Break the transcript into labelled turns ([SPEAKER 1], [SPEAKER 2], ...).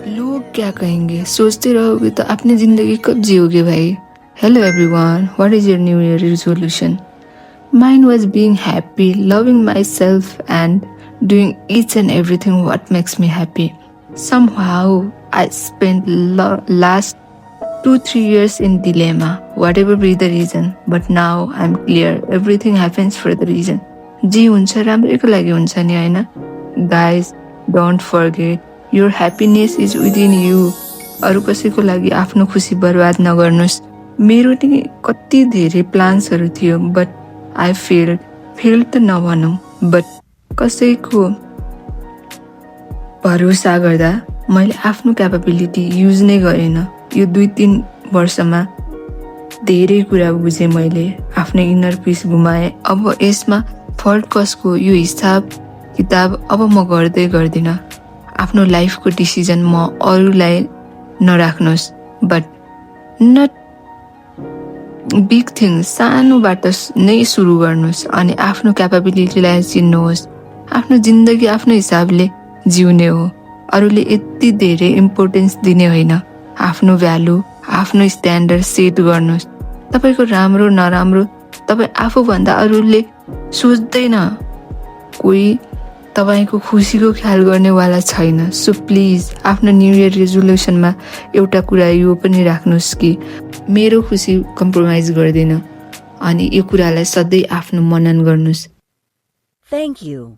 [SPEAKER 1] लोग क्या कहेंगे सोचते रहोगे तो अपनी जिंदगी कब जियोगे भाई. Hello everyone, what is your new year resolution? Mine was being happy, loving myself and doing each and everything what makes me happy. Somehow I spent last 2-3 years in dilemma, whatever be the reason, but now I'm clear, everything happens for the reason. जे हुन्छ राम्रैको लागि हुन्छ नि हैन. Guys, don't forget your happiness is within you. अरू कसैको लागि आफ्नो खुसी बर्बाद नगर्नुस्. मेरो नि कति धेरै प्लान्सहरू थियो बट आई फेल्ड त नभनौँ बट कसैको भरोसा गर्दा मैले आफ्नो क्यापेबिलिटी युज नै गरेन. यो 2-3 वर्षमा धेरै कुरा बुझेँ मैले, आफ्नो इनर पिस गुमाएँ. अब यसमा फर्ड कसको यो हिसाब किताब अब म गर्दिनँ. आफ्नो लाइफको डिसिजन म अरूलाई नराख्नुहोस् बट नट बिग थिङ, सानोबाट नै सुरु गर्नुहोस् अनि आफ्नो क्यापेबिलिटीलाई चिन्नुहोस्. आफ्नो जिन्दगी आफ्नो हिसाबले जिउने हो, अरूले यति धेरै इम्पोर्टेन्स दिने होइन. आफ्नो भ्यालु आफ्नो स्ट्यान्डर्ड सेट गर्नुहोस्. तपाईँको राम्रो नराम्रो तपाईँ आफूभन्दा अरूले सोच्दैन. कोही तपाईँको खुसीको ख्याल गर्नेवाला छैन. सो प्लिज आफ्नो न्यु इयर रेजोल्युसनमा एउटा कुरा यो पनि राख्नुहोस् कि मेरो खुसी कम्प्रोमाइज गर्दिन अनि यो कुरालाई सधैँ आफ्नो मनन गर्नुहोस्.
[SPEAKER 2] Thank you.